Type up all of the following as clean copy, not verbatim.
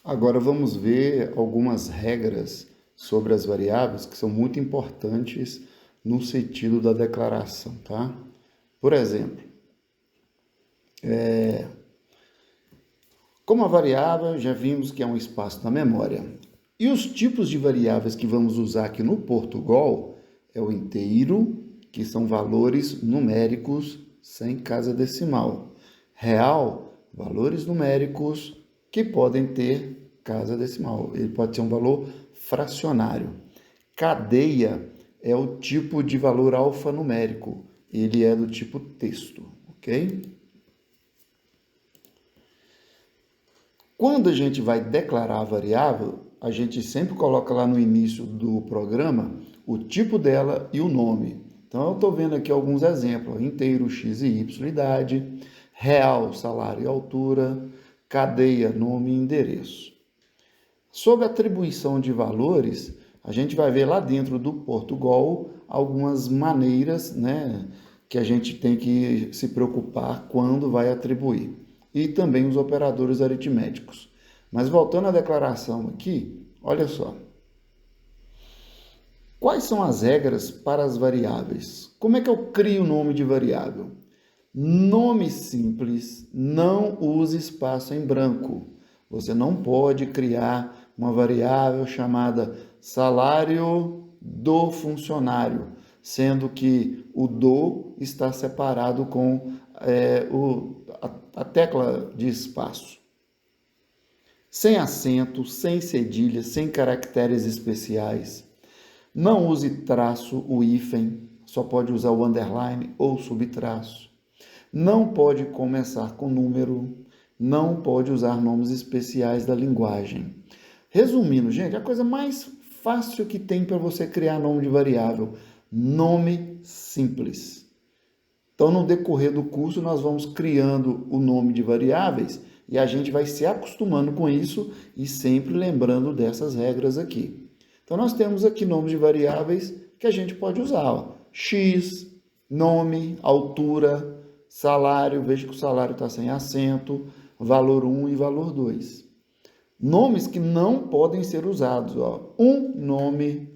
Agora vamos ver algumas regras sobre as variáveis que são muito importantes no sentido da declaração, tá? Por exemplo, como a variável já vimos que é um espaço na memória. E os tipos de variáveis que vamos usar aqui no Portugal é o inteiro, que são valores numéricos sem casa decimal. Real, valores numéricos que podem ter casa decimal. Ele pode ser um valor fracionário. Cadeia é o tipo de valor alfanumérico. Ele é do tipo texto, ok? Quando a gente vai declarar a variável, a gente sempre coloca lá no início do programa o tipo dela e o nome. Então, eu estou vendo aqui alguns exemplos. Inteiro, x e y, idade. Real, salário e altura. Cadeia, nome e endereço. Sobre atribuição de valores, a gente vai ver lá dentro do Portugal algumas maneiras, né, que a gente tem que se preocupar quando vai atribuir. E também os operadores aritméticos. Mas voltando à declaração aqui, olha só. Quais são as regras para as variáveis? Como é que eu crio o nome de variável? Nome simples, não use espaço em branco. Você não pode criar uma variável chamada salário do funcionário, sendo que o do está separado com a tecla de espaço. Sem acento, sem cedilha, sem caracteres especiais. Não use traço, o hífen, só pode usar o underline ou subtraço. Não pode começar com número, não pode usar nomes especiais da linguagem. Resumindo, gente, a coisa mais fácil que tem para você criar nome de variável, nome simples. Então, no decorrer do curso, nós vamos criando o nome de variáveis e a gente vai se acostumando com isso e sempre lembrando dessas regras aqui. Então, nós temos aqui nomes de variáveis que a gente pode usar. Ó. X, nome, altura, salário, veja que o salário está sem acento, valor 1 e valor 2. Nomes que não podem ser usados. Ó. Nome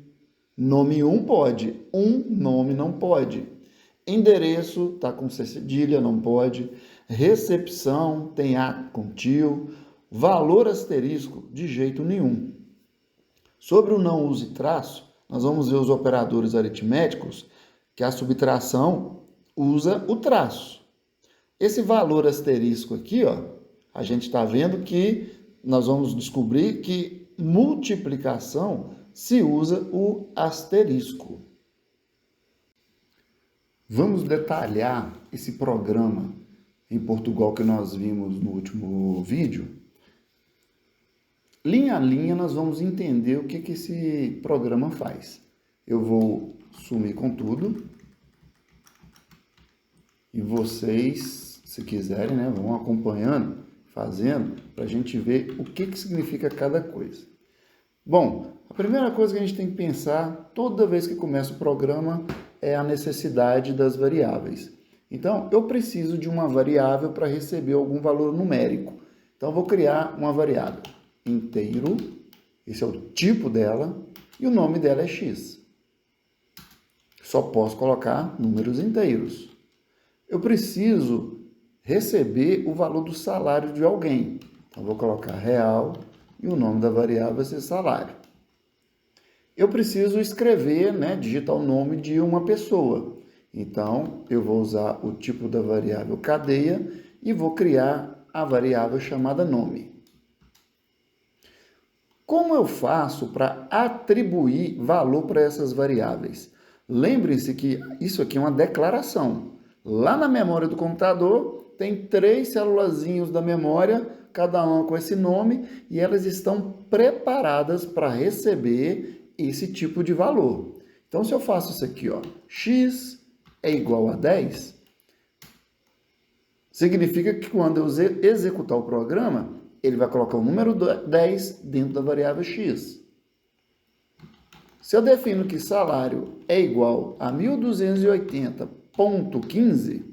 1 pode, nome não pode. Endereço está com cedilha, não pode. Recepção tem A com tio. Valor asterisco, de jeito nenhum. Sobre o não use traço, nós vamos ver os operadores aritméticos, que a subtração usa o traço. Esse valor asterisco aqui, ó, a gente está vendo que nós vamos descobrir que multiplicação se usa o asterisco. Vamos detalhar esse programa em Portugal que nós vimos no último vídeo. Linha a linha, nós vamos entender o que esse programa faz. Eu vou sumir com tudo. E vocês, se quiserem, né, vão acompanhando, fazendo, para a gente ver o que significa cada coisa. Bom, a primeira coisa que a gente tem que pensar, toda vez que começa o programa, é a necessidade das variáveis. Então, eu preciso de uma variável para receber algum valor numérico. Então, eu vou criar uma variável inteiro, esse é o tipo dela, e o nome dela é x. Só posso colocar números inteiros. Eu preciso receber o valor do salário de alguém. Então, vou colocar real e o nome da variável vai ser salário. Eu preciso escrever, né, digitar o nome de uma pessoa. Então, eu vou usar o tipo da variável cadeia e vou criar a variável chamada nome. Como eu faço para atribuir valor para essas variáveis? Lembre-se que isso aqui é uma declaração. Lá na memória do computador, tem 3 célulazinhas da memória, cada uma com esse nome, e elas estão preparadas para receber esse tipo de valor. Então, se eu faço isso aqui, ó, x é igual a 10, significa que quando eu executar o programa, ele vai colocar o número 10 dentro da variável x. Se eu defino que salário é igual a 1.280,15,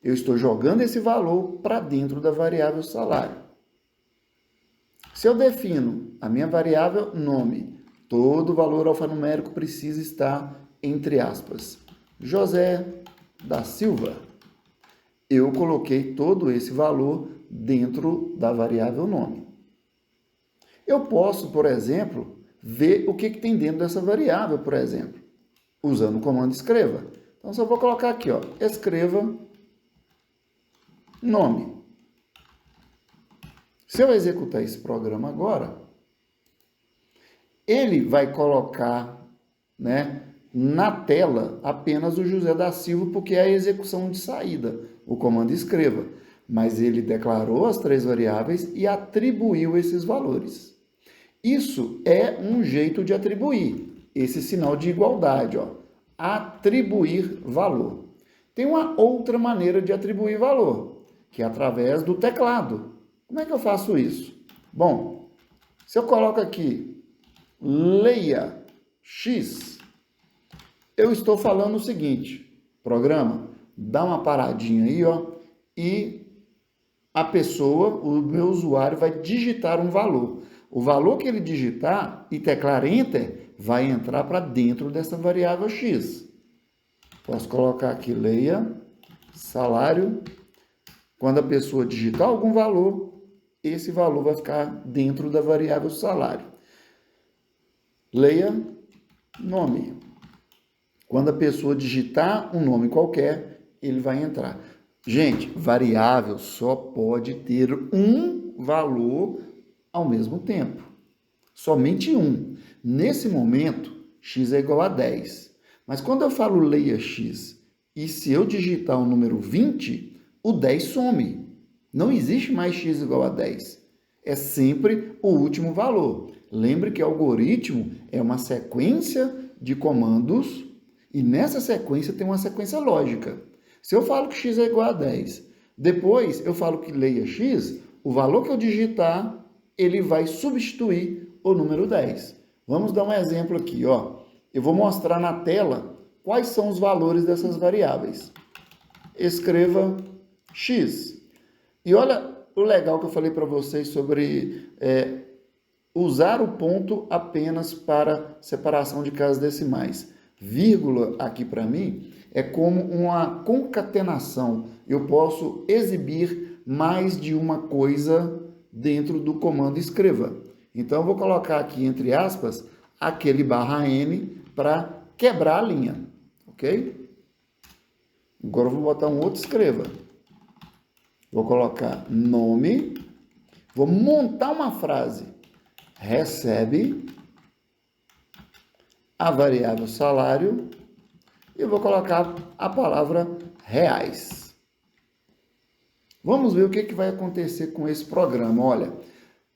eu estou jogando esse valor para dentro da variável salário. Se eu defino a minha variável nome, todo valor alfanumérico precisa estar entre aspas. José da Silva. Eu coloquei todo esse valor dentro da variável nome. Eu posso, por exemplo, ver o que tem dentro dessa variável, por exemplo, usando o comando escreva. Então, só vou colocar aqui, ó, escreva nome. Se eu executar esse programa agora, ele vai colocar, né, na tela apenas o José da Silva, porque é a execução de saída, o comando escreva. Mas ele declarou as 3 variáveis e atribuiu esses valores. Isso é um jeito de atribuir, esse sinal de igualdade, ó, atribuir valor. Tem uma outra maneira de atribuir valor, que é através do teclado. Como é que eu faço isso? Bom, se eu coloco aqui, leia X, eu estou falando o seguinte, programa, dá uma paradinha aí, ó, e a pessoa, o meu usuário, vai digitar um valor. O valor que ele digitar e teclar Enter vai entrar para dentro dessa variável X. Posso colocar aqui, leia salário. Quando a pessoa digitar algum valor, esse valor vai ficar dentro da variável salário. Leia nome. Quando a pessoa digitar um nome qualquer, ele vai entrar. Gente, variável só pode ter um valor ao mesmo tempo. Somente um. Nesse momento, x é igual a 10. Mas quando eu falo leia x, e se eu digitar o número 20, o 10 some. Não existe mais x igual a 10. É sempre o último valor. Lembre que algoritmo é uma sequência de comandos e nessa sequência tem uma sequência lógica. Se eu falo que x é igual a 10, depois eu falo que leia x, o valor que eu digitar, ele vai substituir o número 10. Vamos dar um exemplo aqui, ó. Eu vou mostrar na tela quais são os valores dessas variáveis. Escreva x. E olha o legal que eu falei para vocês sobre usar o ponto apenas para separação de casas decimais. Vírgula aqui para mim é como uma concatenação. Eu posso exibir mais de uma coisa dentro do comando escreva. Então, eu vou colocar aqui, entre aspas, aquele /n para quebrar a linha, ok? Agora, eu vou botar um outro escreva. Vou colocar nome, vou montar uma frase. Recebe a variável salário e eu vou colocar a palavra reais. Vamos ver o que vai acontecer com esse programa. Olha,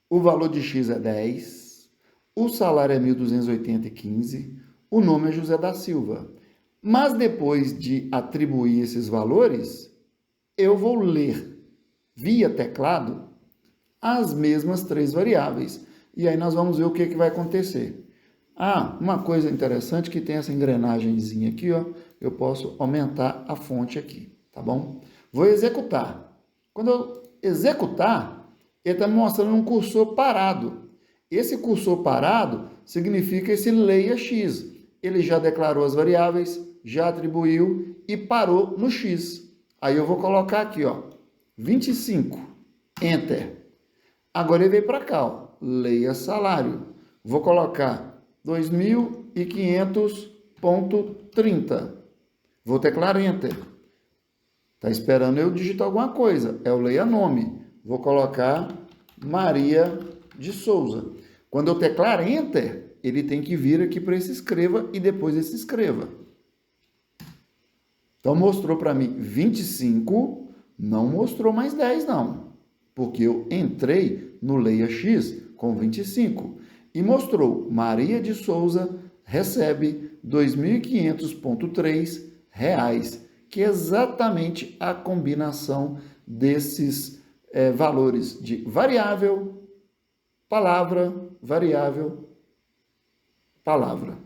o valor de x é 10, o salário é 1.280,15, o nome é José da Silva. Mas depois de atribuir esses valores, eu vou ler via teclado as mesmas 3 variáveis. E aí nós vamos ver o que vai acontecer. Ah, uma coisa interessante que tem essa engrenagemzinha aqui, ó, eu posso aumentar a fonte aqui, tá bom? Vou executar. Quando eu executar, ele está me mostrando um cursor parado. Esse cursor parado significa esse leia x. Ele já declarou as variáveis, já atribuiu e parou no x. Aí eu vou colocar aqui, ó, 25, Enter. Agora ele veio para cá, ó, leia salário. Vou colocar 2.500,30. Vou teclar Enter. Está esperando eu digitar alguma coisa. É o leia nome. Vou colocar Maria de Souza. Quando eu teclar Enter, ele tem que vir aqui para esse escreva e depois esse escreva. Então, mostrou para mim 25, não mostrou mais 10, não. Porque eu entrei no leia x com 25. E mostrou Maria de Souza recebe R$ 2.500,3, que é exatamente a combinação desses valores de variável, palavra, variável, palavra.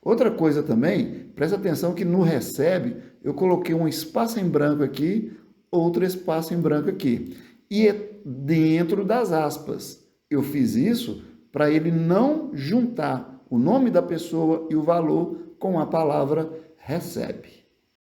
Outra coisa também, presta atenção que no recebe, eu coloquei um espaço em branco aqui, outro espaço em branco aqui. E é dentro das aspas. eu fiz isso para ele não juntar o nome da pessoa e o valor com a palavra recebe.